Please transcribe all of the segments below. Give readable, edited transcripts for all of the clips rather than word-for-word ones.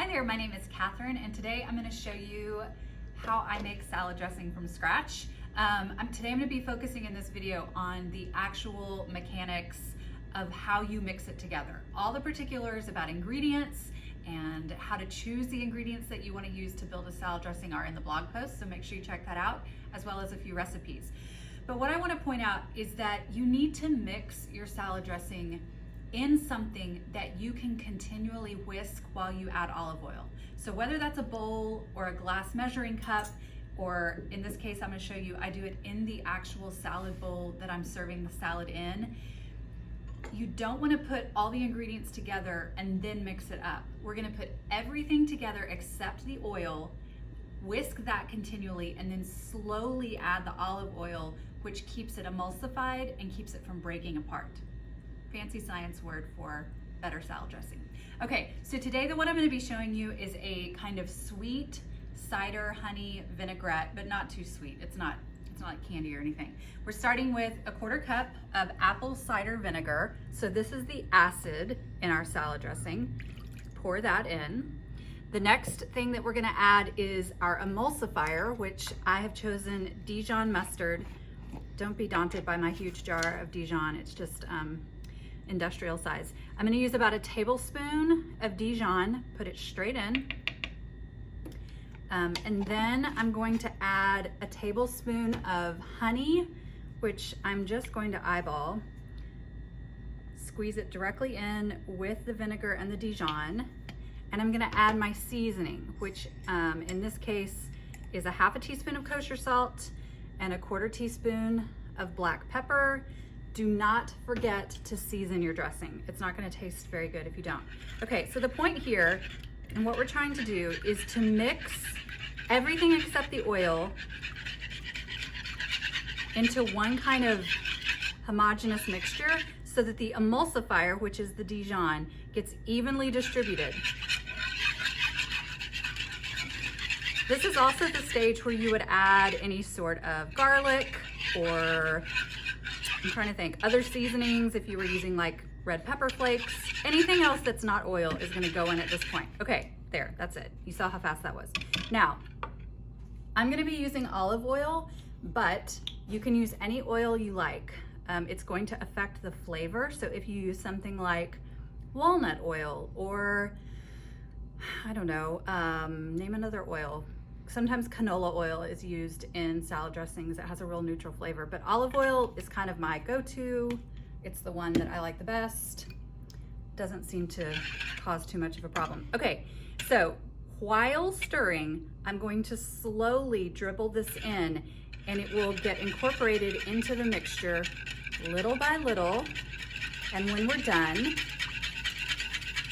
Hi there, my name is Catherine, and today I'm going to show you how I make salad dressing from scratch. Today I'm going to be focusing in this video on the actual mechanics of how you mix it together. All the particulars about ingredients and how to choose the ingredients that you want to use to build a salad dressing are in the blog post, so make sure you check that out, as well as a few recipes. But what I want to point out is that you need to mix your salad dressing in something that you can continually whisk while you add olive oil. So whether that's a bowl or a glass measuring cup, or in this case I'm going to show you, I do it in the actual salad bowl that I'm serving the salad in. You don't want to put all the ingredients together and then mix it up. We're going to put everything together except the oil, whisk that continually, and then slowly add the olive oil, which keeps it emulsified and keeps it from breaking apart. Fancy science word for better salad dressing. Okay, so today what I'm going to be showing you is a kind of sweet cider honey vinaigrette, but not too sweet. It's not like candy or anything. We're starting with a 1/4 cup of apple cider vinegar. So this is the acid in our salad dressing. Pour that in. The next thing that we're going to add is our emulsifier, which I have chosen Dijon mustard. Don't be daunted by my huge jar of Dijon. It's just industrial size. I'm going to use about a tablespoon of Dijon, put it straight in. And then I'm going to add a tablespoon of honey, which I'm just going to eyeball. Squeeze it directly in with the vinegar and the Dijon. And I'm going to add my seasoning, which in this case is a 1/2 teaspoon of kosher salt and a 1/4 teaspoon of black pepper. Do not forget to season your dressing. It's not going to taste very good if you don't. Okay, so the point here, and what we're trying to do, is to mix everything except the oil into one kind of homogeneous mixture so that the emulsifier, which is the Dijon, gets evenly distributed. This is also the stage where you would add any sort of garlic or, I'm trying to think, other seasonings. If you were using like red pepper flakes, anything else that's not oil is going to go in at this point. Okay, there, that's it. You saw how fast that was. Now, I'm going to be using olive oil, but you can use any oil you like. It's going to affect the flavor. So if you use something like walnut oil or, I don't know, name another oil. Sometimes canola oil is used in salad dressings. It has a real neutral flavor, but olive oil is kind of my go-to. It's the one that I like the best. Doesn't seem to cause too much of a problem. Okay, so while stirring, I'm going to slowly dribble this in, and it will get incorporated into the mixture little by little. And when we're done,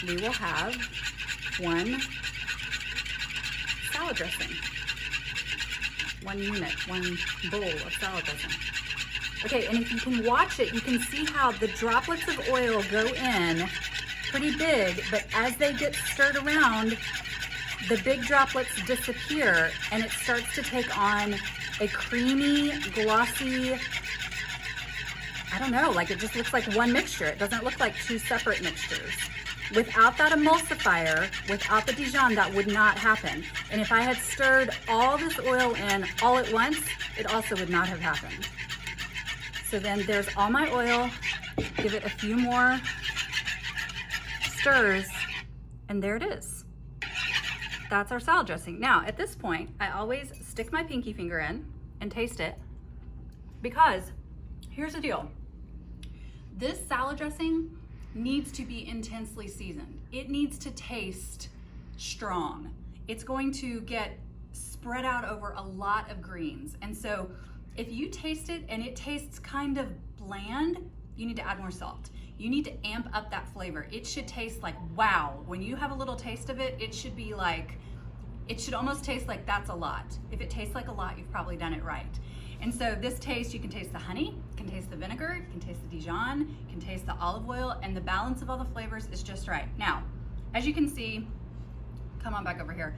we will have one salad dressing. One unit, one bowl of salad dressing. Okay, and if you can watch it, you can see how the droplets of oil go in pretty big, but as they get stirred around, the big droplets disappear and it starts to take on a creamy, glossy, I don't know, like it just looks like one mixture. It doesn't look like two separate mixtures. Without that emulsifier, without the Dijon, that would not happen. And if I had stirred all this oil in all at once, it also would not have happened. So then there's all my oil. Give it a few more stirs, and there it is. That's our salad dressing. Now, at this point, I always stick my pinky finger in and taste it, because here's the deal. This salad dressing needs to be intensely seasoned. It needs to taste strong. It's going to get spread out over a lot of greens. And so if you taste it and it tastes kind of bland, you need to add more salt. You need to amp up that flavor. It should taste like, wow. When you have a little taste of it, it should be like, it should almost taste like that's a lot. If it tastes like a lot, you've probably done it right. And so this taste, you can taste the honey, you can taste the vinegar, you can taste the Dijon, you can taste the olive oil, and the balance of all the flavors is just right. Now, as you can see, come on back over here.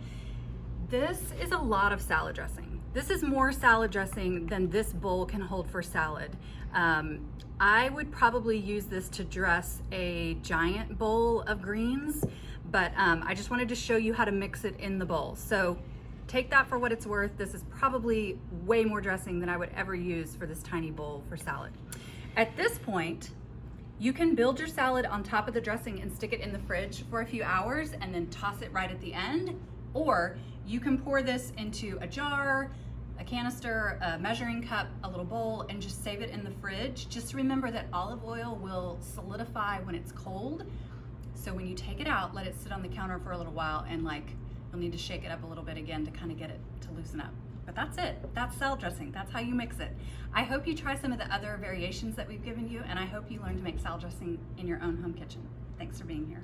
This is a lot of salad dressing. This is more salad dressing than this bowl can hold for salad. I would probably use this to dress a giant bowl of greens, but I just wanted to show you how to mix it in the bowl. So take that for what it's worth. This is probably way more dressing than I would ever use for this tiny bowl for salad. At this point, you can build your salad on top of the dressing and stick it in the fridge for a few hours and then toss it right at the end. Or you can pour this into a jar, a canister, a measuring cup, a little bowl, and just save it in the fridge. Just remember that olive oil will solidify when it's cold. So when you take it out, let it sit on the counter for a little while, and you'll need to shake it up a little bit again to kind of get it to loosen up. But that's it. That's salad dressing. That's how you mix it. I hope you try some of the other variations that we've given you, and I hope you learn to make salad dressing in your own home kitchen. Thanks for being here.